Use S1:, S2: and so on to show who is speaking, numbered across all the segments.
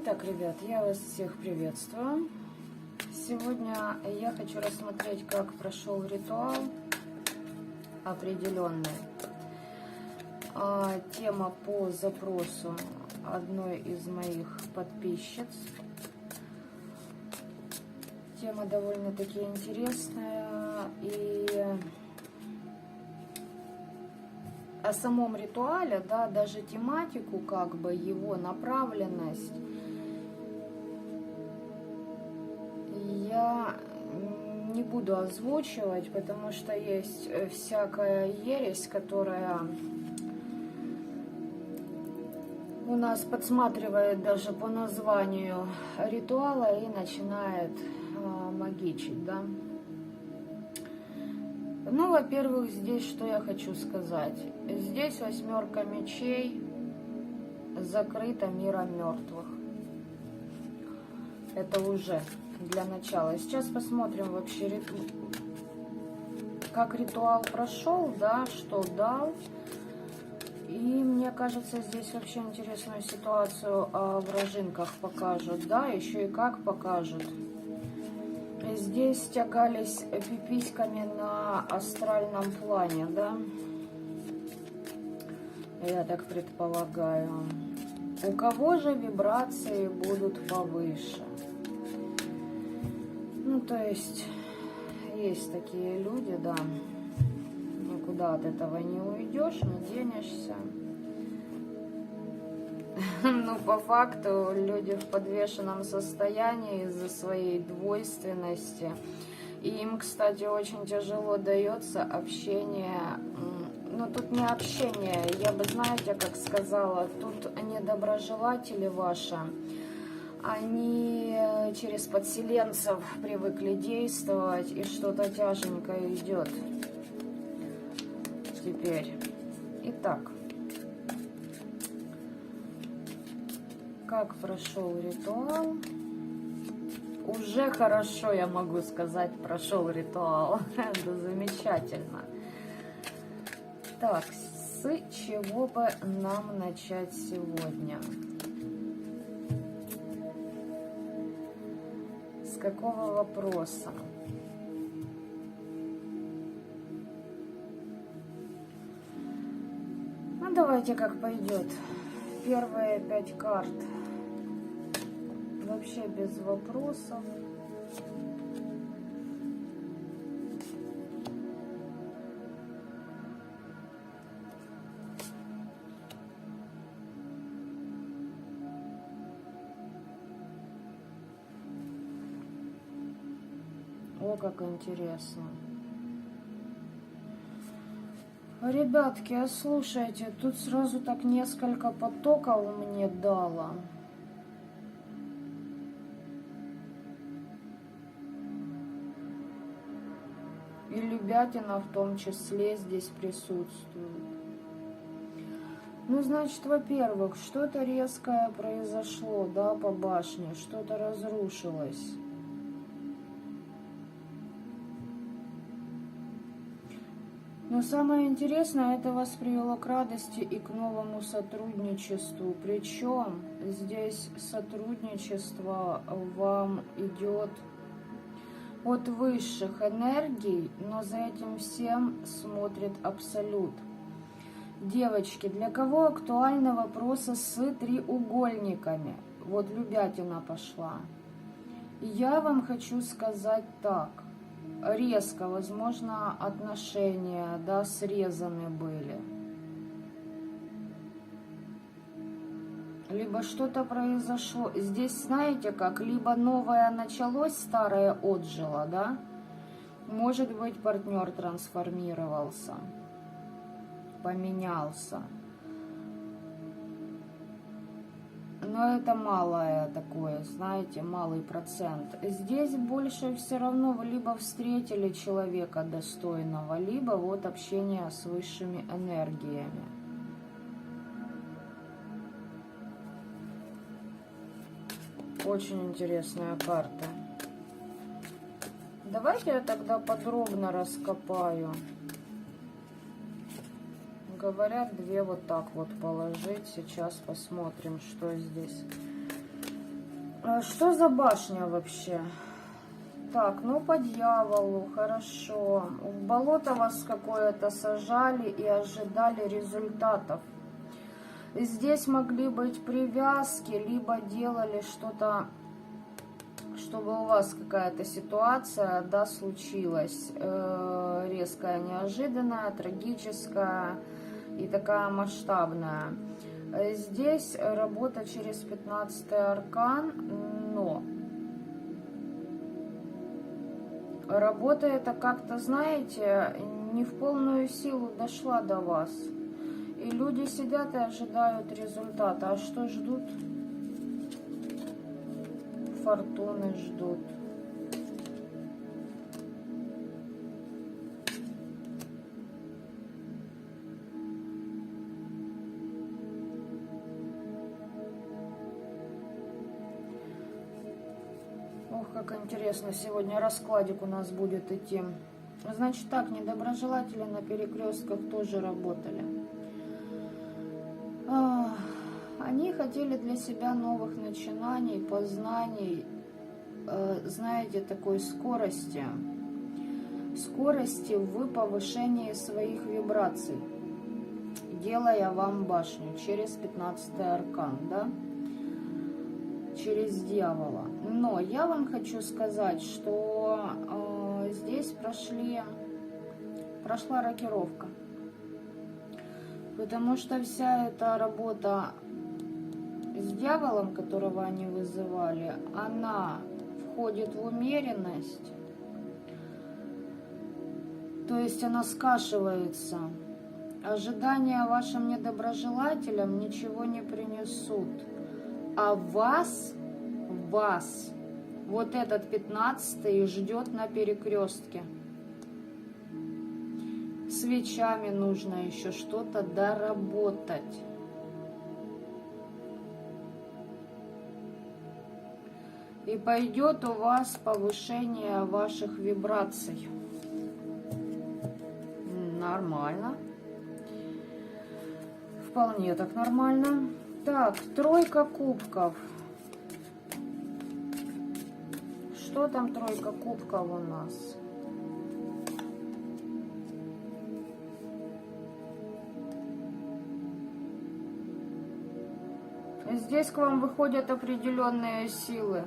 S1: Итак, ребят, я вас всех приветствую. Сегодня я хочу рассмотреть, как прошел ритуал определенный. Тема по запросу одной из моих подписчиц. Тема довольно-таки интересная. И о самом ритуале, да, даже тематику, как бы его направленность, я не буду озвучивать, потому что есть всякая ересь, которая у нас подсматривает даже по названию ритуала и начинает магичить, да. Ну, во-первых, здесь что я хочу сказать. Здесь 8 мечей, закрыто миром мертвых. Это уже для начала. Сейчас посмотрим вообще, как ритуал прошел, да, что дал. И мне кажется, здесь вообще интересную ситуацию о вражинках покажут, да, еще и как покажут. Здесь тягались пиписьками на астральном плане, да, я так предполагаю. У кого же вибрации будут повыше? Ну, то есть такие люди, да, никуда от этого не уйдешь, не денешься. Ну, по факту, люди в подвешенном состоянии из-за своей двойственности. И им, кстати, очень тяжело дается общение. Но тут не общение, я бы, знаете, как сказала, тут недоброжелатели ваши, они через подселенцев привыкли действовать, и что-то тяженькое идет теперь. Итак. Как прошел ритуал? Уже хорошо, я могу сказать, прошел ритуал. Это замечательно. Так, с чего бы нам начать сегодня? С какого вопроса? Ну, давайте как пойдет. Первые 5 карт. Вообще без вопросов. О, как интересно. Ребятки, а слушайте, тут сразу так несколько потоков мне дало. И любятина в том числе здесь присутствует. Ну, значит, во-первых, что-то резкое произошло, да, по башне, что-то разрушилось. Но самое интересное, это вас привело к радости и к новому сотрудничеству. Причем здесь сотрудничество вам идет от высших энергий, но за этим всем смотрит Абсолют. Девочки, для кого актуальны вопросы с треугольниками? Вот любятина пошла. Я вам хочу сказать так. Резко, возможно, отношения, да, срезаны были. Либо что-то произошло. Здесь, знаете как, либо новое началось, старое отжило, да? Может быть, партнер трансформировался, поменялся. Но это малое такое, знаете, малый процент. Здесь больше все равно вы либо встретили человека достойного, либо вот общение с высшими энергиями. Очень интересная карта. Давайте я тогда подробно раскопаю. Говорят, 2 вот так вот положить. Сейчас посмотрим, что здесь Что за башня вообще? Так, ну по дьяволу, хорошо. В болото вас какое-то сажали и ожидали результатов. Здесь могли быть привязки, либо делали что-то, чтобы у вас какая-то ситуация, да, случилась. Резкая, неожиданная, трагическая и такая масштабная. Здесь работа через 15-й аркан, но работа эта как-то, знаете, не в полную силу дошла до вас. И люди сидят и ожидают результата. А что ждут? Фортуны ждут. Ох, как интересно, сегодня раскладик у нас будет идти. Значит так, недоброжелатели на перекрестках тоже работали. Они хотели для себя новых начинаний, познаний, знаете, такой скорости. Скорости в повышении своих вибраций, делая вам башню через 15-й аркан, да? Через дьявола. Но я вам хочу сказать, что здесь прошла рокировка. Потому что вся эта работа с дьяволом, которого они вызывали, она входит в умеренность. То есть она скашивается. Ожидания вашим недоброжелателям ничего не принесут. А вас, вот этот 15-й ждет на перекрестке. Свечами нужно еще что-то доработать. И пойдет у вас повышение ваших вибраций. Нормально. Вполне так нормально. Так, тройка кубков. Что там тройка кубков у нас? Здесь к вам выходят определенные силы.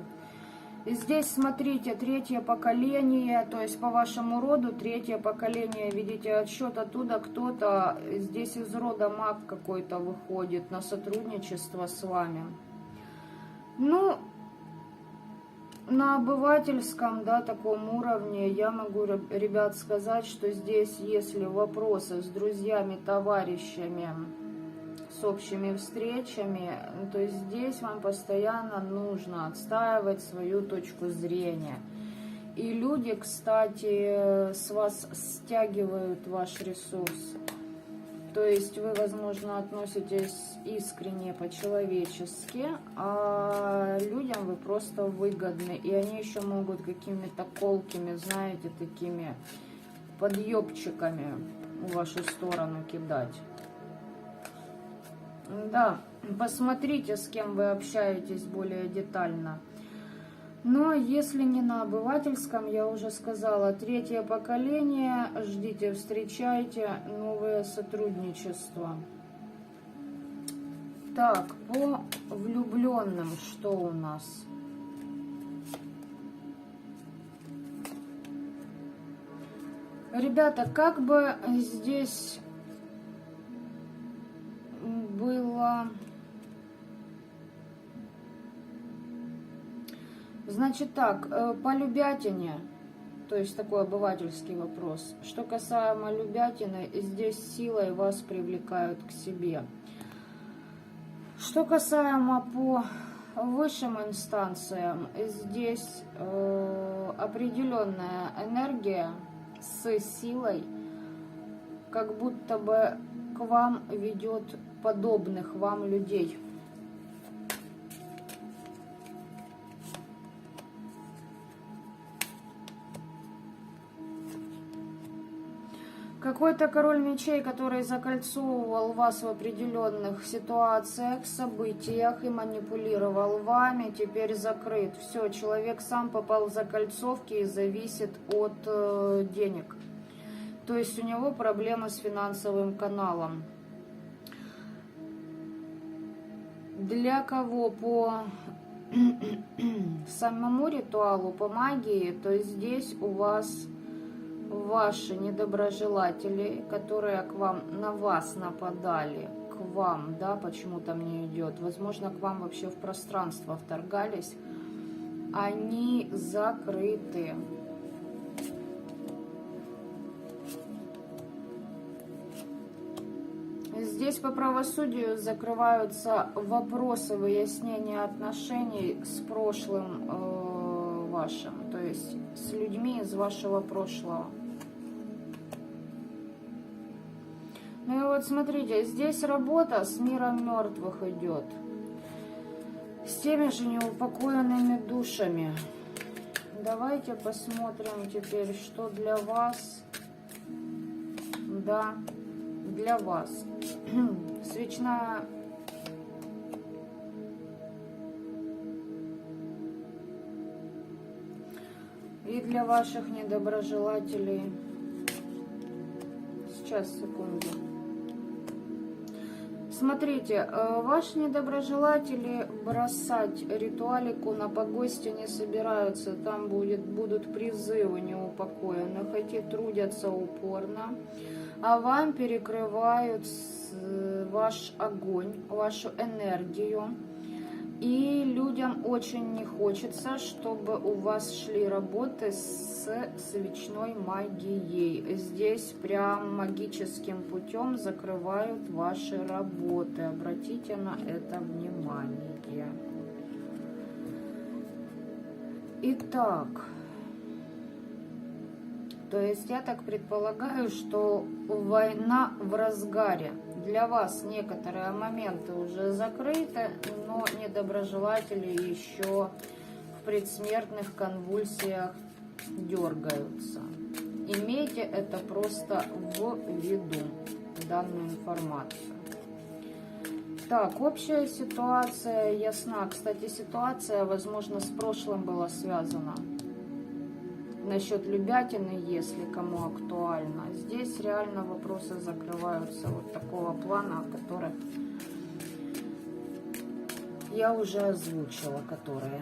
S1: И здесь, смотрите, третье поколение, то есть по вашему роду третье поколение, видите, отсчет оттуда кто-то, здесь из рода маг какой-то выходит на сотрудничество с вами. Ну, на обывательском, да, таком уровне я могу, ребят, сказать, что здесь, если вопросы с друзьями, товарищами, с общими встречами, то есть здесь вам постоянно нужно отстаивать свою точку зрения. И люди, кстати, с вас стягивают ваш ресурс. То есть вы, возможно, относитесь искренне, по-человечески, а людям вы просто выгодны. И они еще могут какими-то колкими, знаете, такими подъебчиками в вашу сторону кидать. Да, посмотрите, с кем вы общаетесь более детально. Но если не на обывательском, я уже сказала, третье поколение, ждите, встречайте новые сотрудничества. Так, по влюбленным что у нас? Ребята, как бы здесь было... Значит так, по любятине, то есть такой обывательский вопрос. Что касаемо любятины, здесь силой вас привлекают к себе. Что касаемо по высшим инстанциям, здесь определенная энергия с силой, как будто бы к вам ведет подобных вам людей. Какой-то король мечей, который закольцовывал вас в определенных ситуациях, событиях и манипулировал вами, теперь закрыт. Все, человек сам попал в закольцовки и зависит от денег. То есть у него проблемы с финансовым каналом. Для кого по самому ритуалу, по магии, то здесь у вас ваши недоброжелатели, которые к вам, на вас нападали, к вам, да, почему-то мне идет, возможно, к вам вообще в пространство вторгались, они закрыты. Здесь по правосудию закрываются вопросы выяснения отношений с прошлым вашим, то есть с людьми из вашего прошлого. Ну и вот смотрите, здесь работа с миром мертвых идет, с теми же неупокоенными душами. Давайте посмотрим теперь, что для вас, да, для вас. Свечная и для ваших недоброжелателей. Сейчас, секунду. Смотрите, ваши недоброжелатели бросать ритуалику на погосте не собираются. Там будут призывы неупокоенных. Эти трудятся упорно, а вам перекрывают ваш огонь, вашу энергию. И людям очень не хочется, чтобы у вас шли работы с свечной магией. Здесь прям магическим путем закрывают ваши работы. Обратите на это внимание. Итак, то есть я так предполагаю, что война в разгаре. Для вас некоторые моменты уже закрыты, но недоброжелатели еще в предсмертных конвульсиях дергаются. Имейте это просто в виду, данную информацию. Так, общая ситуация ясна. Кстати, ситуация, возможно, с прошлым была связана. Насчет любятины, если кому актуально. Здесь реально вопросы закрываются вот такого плана, о которых я уже озвучила, которые.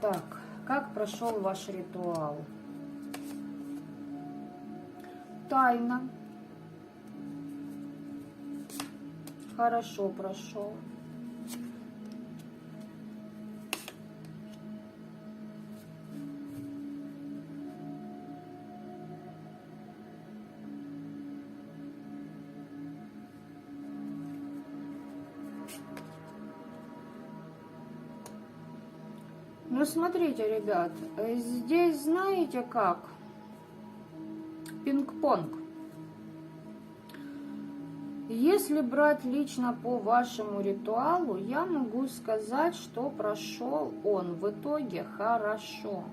S1: Так, как прошел ваш ритуал? Тайна. Хорошо прошел. Ну, смотрите, ребят, здесь знаете как? Пинг-понг. Если брать лично по вашему ритуалу, я могу сказать, что прошел он в итоге хорошо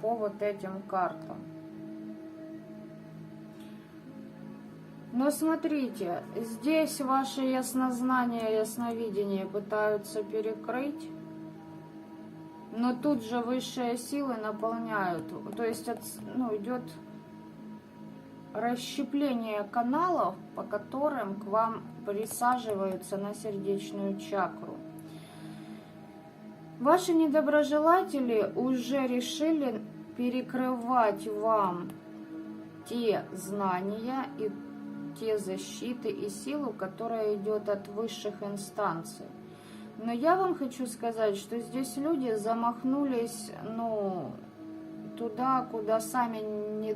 S1: по вот этим картам. Но смотрите, здесь ваше яснознание, ясновидение пытаются перекрыть. Но тут же высшие силы наполняют, то есть идет расщепление каналов, по которым к вам присаживаются на сердечную чакру. Ваши недоброжелатели уже решили перекрывать вам те знания и те защиты и силу, которая идет от высших инстанций. Но я вам хочу сказать, что здесь люди замахнулись, туда, куда сами не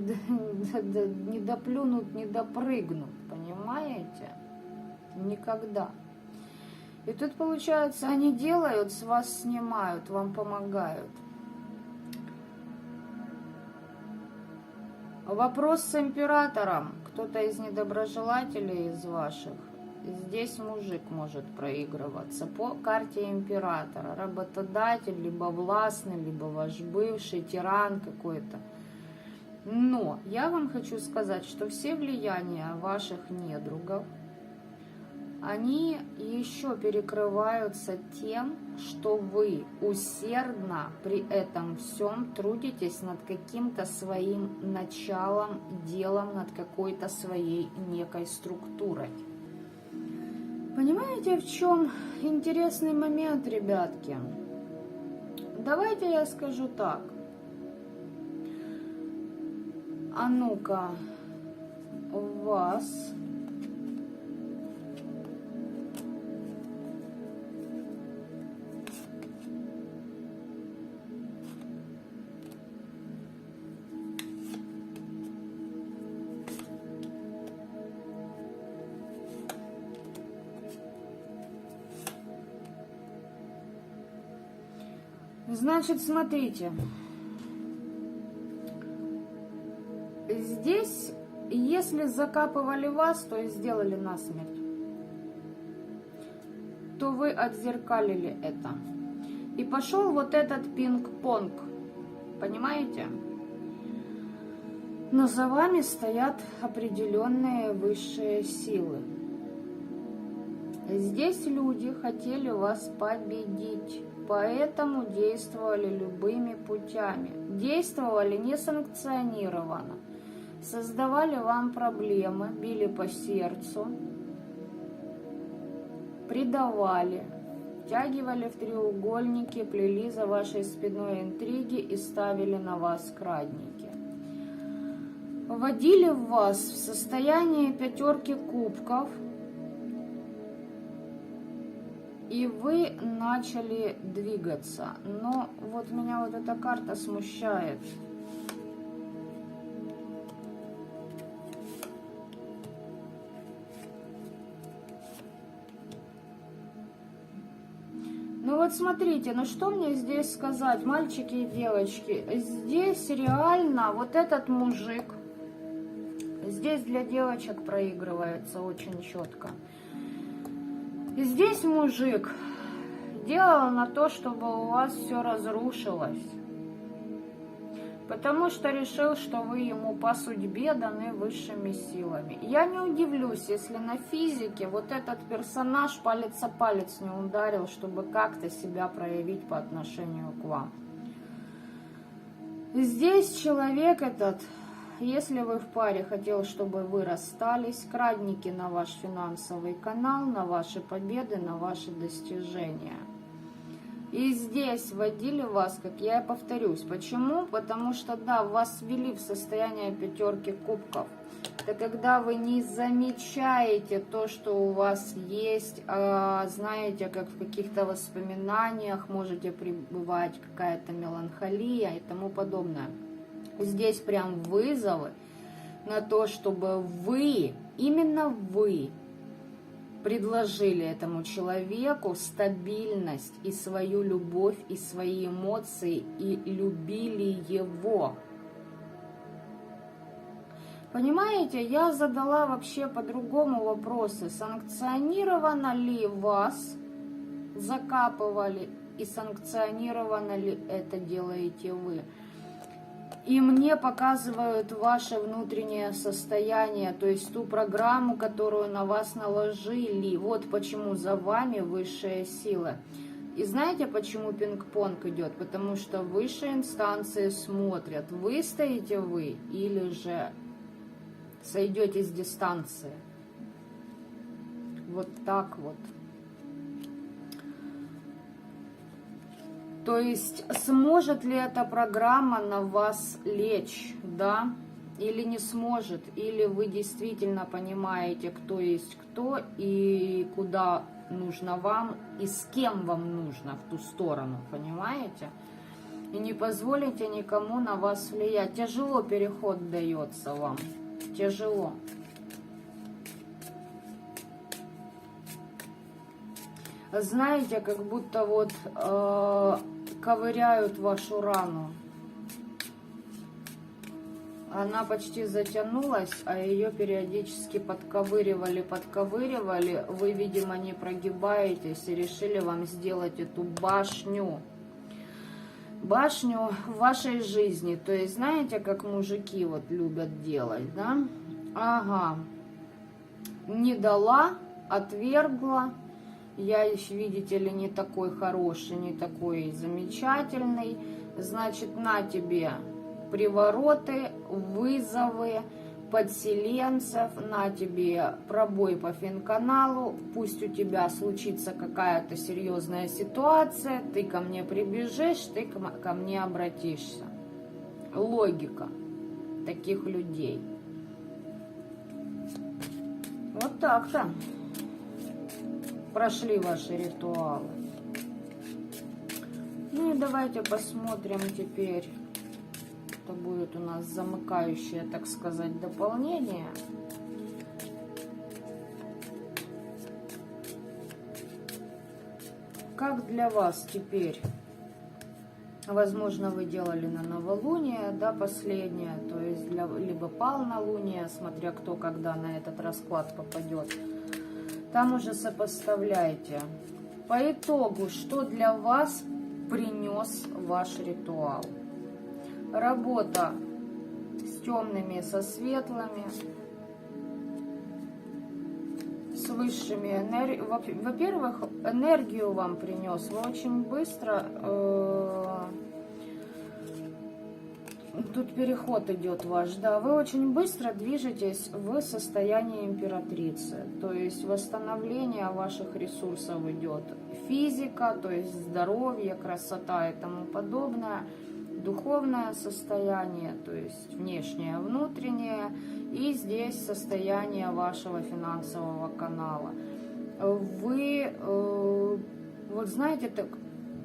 S1: доплюнут, не допрыгнут, понимаете? Никогда. И тут, получается, они делают, с вас снимают, вам помогают. Вопрос с императором. Кто-то из недоброжелателей из ваших. Здесь мужик может проигрываться по карте императора. Работодатель, либо властный, либо ваш бывший, тиран какой-то. Но я вам хочу сказать, что все влияния ваших недругов, они еще перекрываются тем, что вы усердно при этом всем трудитесь над каким-то своим началом, делом, над какой-то своей некой структурой. Понимаете, в чем интересный момент, ребятки? Давайте я скажу так. А ну-ка, у вас... Значит, смотрите. Здесь, если закапывали вас, то есть сделали насмерть, то вы отзеркалили это. И пошел вот этот пинг-понг. Понимаете? Но за вами стоят определенные высшие силы. Здесь люди хотели вас победить, поэтому действовали любыми путями. Действовали несанкционированно. Создавали вам проблемы, били по сердцу, предавали, втягивали в треугольники, плели за вашей спиной интриги и ставили на вас крадники. Вводили в вас в состояние пятерки кубков, и вы начали двигаться. Но вот меня вот эта карта смущает. Ну вот смотрите, ну что мне здесь сказать, мальчики и девочки? Здесь реально вот этот мужик, здесь для девочек проигрывается очень четко. Здесь мужик делал на то, чтобы у вас все разрушилось, потому что решил, что вы ему по судьбе даны высшими силами. Я не удивлюсь, если на физике вот этот персонаж палец о палец не ударил, чтобы как-то себя проявить по отношению к вам. Здесь человек этот, если вы в паре, хотел, чтобы вы расстались, крадники на ваш финансовый канал, на ваши победы, на ваши достижения. И здесь вводили вас, как я и повторюсь. Почему? Потому что, да, вас ввели в состояние пятерки кубков. Это когда вы не замечаете то, что у вас есть, знаете, как в каких-то воспоминаниях можете пребывать, какая-то меланхолия и тому подобное. Здесь прям вызовы на то, чтобы вы, именно вы, предложили этому человеку стабильность и свою любовь, и свои эмоции, и любили его. Понимаете, я задала вообще по-другому вопросы. Санкционировано ли вас закапывали, и санкционировано ли это делаете вы? И мне показывают ваше внутреннее состояние, то есть ту программу, которую на вас наложили. Вот почему за вами высшая сила. И знаете, почему пинг-понг идет? Потому что высшие инстанции смотрят, выстоите вы или же сойдете с дистанции. Вот так вот. То есть, сможет ли эта программа на вас лечь, да, или не сможет, или вы действительно понимаете, кто есть кто, и куда нужно вам, и с кем вам нужно в ту сторону, понимаете? И не позволите никому на вас влиять. Тяжело переход дается вам, тяжело. Знаете, как будто вот ковыряют вашу рану. Она почти затянулась, а ее периодически подковыривали. Вы, видимо, не прогибаетесь и решили вам сделать эту башню. башню в вашей жизни. То есть, знаете, как мужики вот любят делать, да? Ага. Не дала, отвергла. Я еще, видите ли, не такой хороший, не такой замечательный. Значит, на тебе привороты, вызовы, подселенцев, на тебе пробой по финканалу, пусть у тебя случится какая-то серьезная ситуация, ты ко мне прибежишь, ты ко мне обратишься. Логика таких людей. Вот так-то прошли ваши ритуалы. Ну и давайте посмотрим теперь. Это будет у нас замыкающее, так сказать, дополнение. Как для вас теперь? Возможно, вы делали на новолуние, да, последнее, то есть либо полнолуние, смотря кто когда на этот расклад попадет. Там уже сопоставляйте. По итогу, что для вас принес ваш ритуал? Работа с темными, со светлыми, с высшими энергиями. Во-первых, энергию вам принес. Вы очень быстро... Тут переход идет ваш, да. Вы очень быстро движетесь в состояние императрицы. То есть восстановление ваших ресурсов идет. Физика, то есть здоровье, красота и тому подобное. Духовное состояние, то есть внешнее, внутреннее, и здесь состояние вашего финансового канала. Вы, вот знаете, так,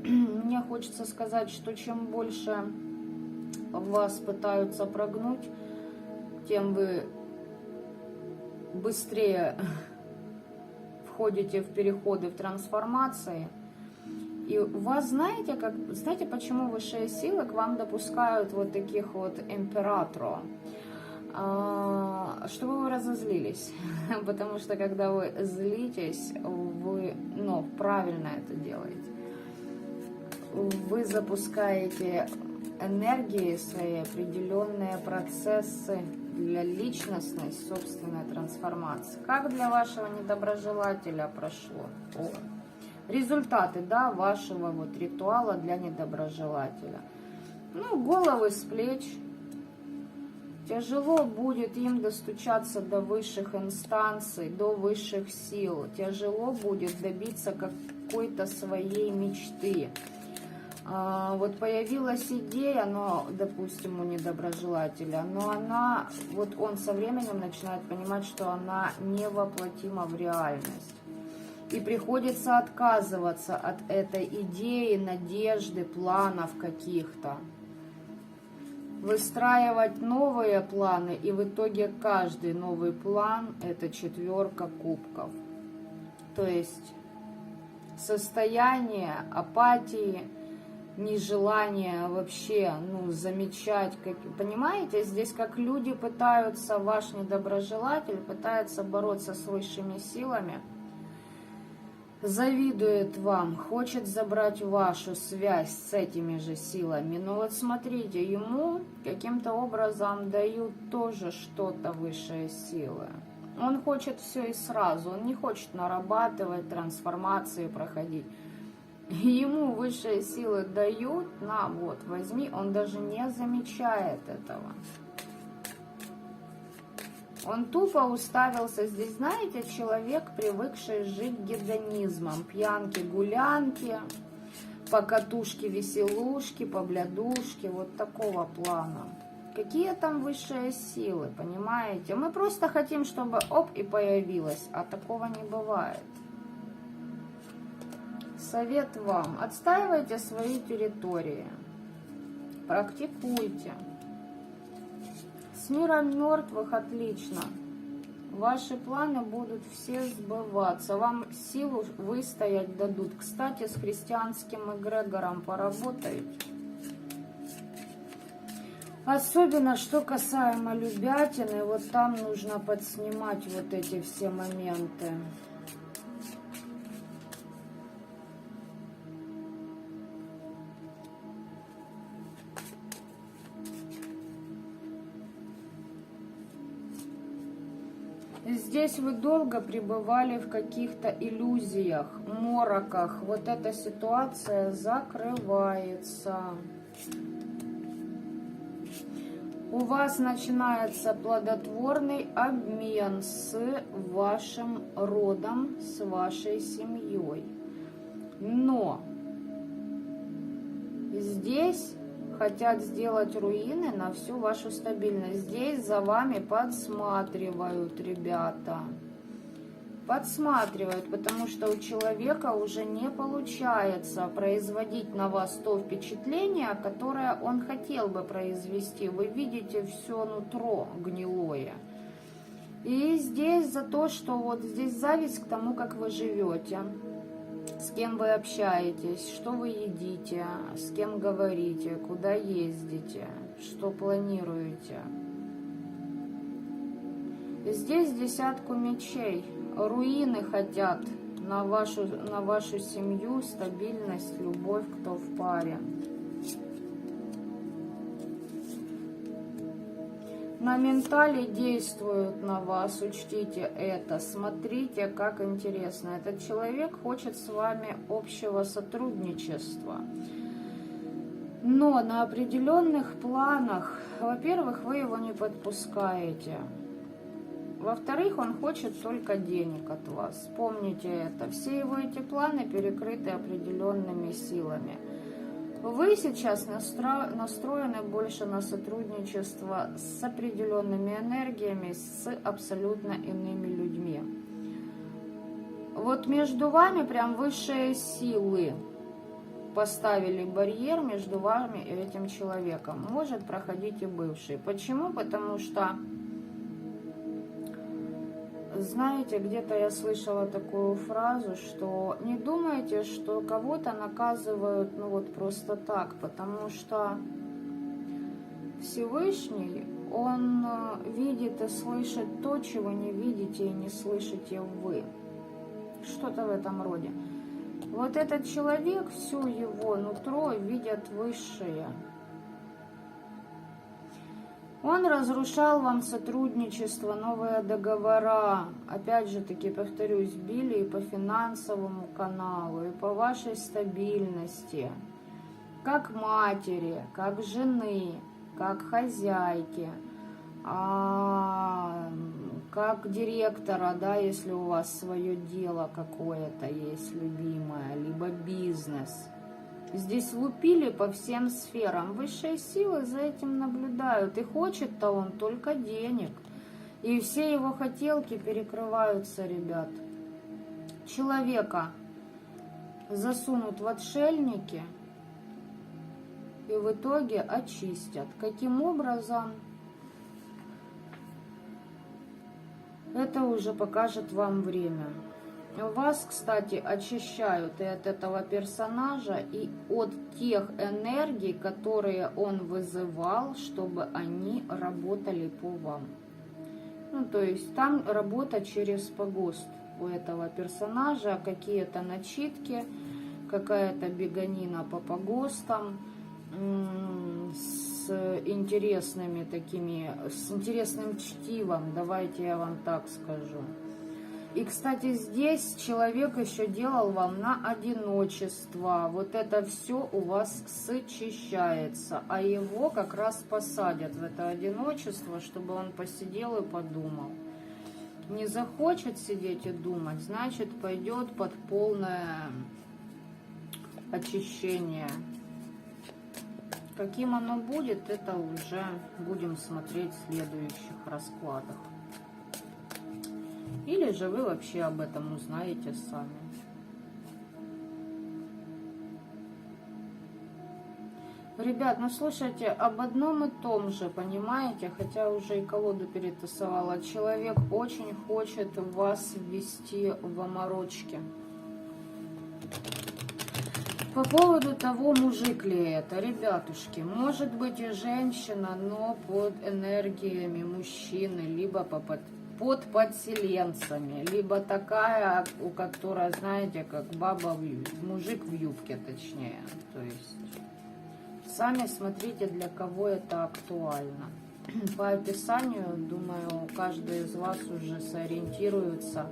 S1: мне хочется сказать, что чем больше вас пытаются прогнуть, тем вы быстрее входите в переходы, в трансформации. И у вас, знаете, почему высшие силы к вам допускают вот таких вот императоров? Чтобы вы разозлились. Потому что когда вы злитесь, вы, правильно это делаете. Вы запускаете энергии свои, определенные процессы для личностной, собственной трансформации. Как для вашего недоброжелателя прошло? Результаты, да, вашего вот ритуала для недоброжелателя. Головы с плеч. Тяжело будет им достучаться до высших инстанций, до высших сил. Тяжело будет добиться какой-то своей мечты. Вот появилась идея, допустим, у недоброжелателя, но он со временем начинает понимать, что она невоплотима в реальность. И приходится отказываться от этой идеи, надежды, планов каких-то. Выстраивать новые планы, и в итоге каждый новый план – это 4 кубков. То есть состояние апатии, нежелание вообще замечать. Понимаете, здесь как люди пытаются, ваш недоброжелатель пытается бороться с высшими силами, завидует вам, хочет забрать вашу связь с этими же силами. Но вот смотрите, ему каким-то образом дают тоже что-то высшие силы. Он хочет все и сразу, он не хочет нарабатывать, трансформации проходить. Ему высшие силы дают, возьми, он даже не замечает этого. Он тупо уставился здесь, знаете, человек, привыкший жить гедонизмом. Пьянки, гулянки, по катушке, веселушки, по блядушке, вот такого плана. Какие там высшие силы, понимаете? Мы просто хотим, чтобы и появилось, а такого не бывает. Совет вам, отстаивайте свои территории, практикуйте. С миром мертвых отлично. Ваши планы будут все сбываться. Вам силу выстоять дадут. Кстати, с христианским эгрегором поработаете. Особенно, что касаемо любятины, вот там нужно подснимать вот эти все моменты. Здесь вы долго пребывали в каких-то иллюзиях, мороках. Вот эта ситуация закрывается. У вас начинается плодотворный обмен с вашим родом, с вашей семьей. Но здесь хотят сделать руины на всю вашу стабильность. Здесь за вами подсматривают, ребята. Подсматривают, потому что у человека уже не получается производить на вас то впечатление, которое он хотел бы произвести. Вы видите все нутро гнилое. И здесь за то, что вот здесь зависть к тому, как вы живете, с кем вы общаетесь, что вы едите, с кем говорите, куда ездите, что планируете. Здесь десятку мечей. Руины хотят на вашу семью, стабильность, любовь, кто в паре. На ментале действуют на вас, учтите это, смотрите, как интересно. Этот человек хочет с вами общего сотрудничества. Но на определенных планах, во-первых, вы его не подпускаете. Во-вторых, он хочет только денег от вас. Помните это. Все его эти планы перекрыты определенными силами. Вы сейчас настроены больше на сотрудничество с определенными энергиями, с абсолютно иными людьми. Вот между вами прям высшие силы поставили барьер между вами и этим человеком. Может проходить и бывший. Почему? Потому что, знаете, где-то я слышала такую фразу, что не думайте, что кого-то наказывают, ну вот просто так, потому что Всевышний, Он видит и слышит то, чего не видите и не слышите вы. Что-то в этом роде. Вот этот человек, всю его нутро видят высшие. Он разрушал вам сотрудничество, новые договора. Опять же таки, повторюсь, били и по финансовому каналу, и по вашей стабильности. Как матери, как жены, как хозяйки, как директора, да, если у вас свое дело какое-то есть любимое, либо бизнес. Здесь лупили по всем сферам. Высшие силы за этим наблюдают. И хочет-то он только денег. И все его хотелки перекрываются, ребят. Человека засунут в отшельники и в итоге очистят. Каким образом? Это уже покажет вам время. Вас, кстати, очищают и от этого персонажа, и от тех энергий, которые он вызывал, чтобы они работали по вам. Ну, то есть там работа через погост у этого персонажа, какие-то начитки, какая-то беганина по погостам, с интересными такими, с интересным чтивом, давайте я вам так скажу. И, кстати, здесь человек еще делал вам на одиночество. Вот это все у вас сочищается. А его как раз посадят в это одиночество, чтобы он посидел и подумал. Не захочет сидеть и думать, значит, пойдет под полное очищение. Каким оно будет, это уже будем смотреть в следующих раскладах. Или же вы вообще об этом узнаете сами. Ребят, ну слушайте, об одном и том же, понимаете, хотя уже и колоду перетасовала. Человек очень хочет вас ввести в оморочки. По поводу того, мужик ли это, ребятушки, может быть и женщина, но под энергиями мужчины, либо под подселенцами, либо такая, у которой, знаете, как баба мужик в юбке, точнее. То есть сами смотрите, для кого это актуально. по описанию, думаю, каждый из вас уже сориентируется,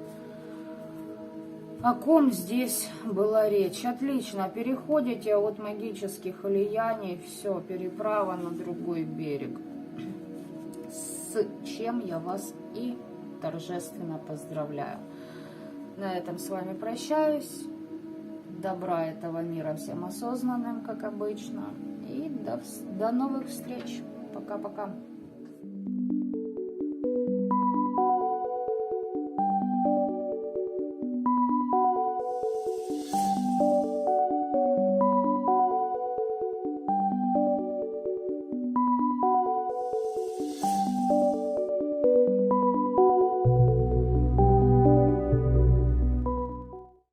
S1: о ком здесь была речь. Отлично, переходите от магических влияний, все, переправа на другой берег. С чем я вас и торжественно поздравляю. На этом с вами прощаюсь. Добра этого мира всем осознанным, как обычно. И до новых встреч. Пока-пока.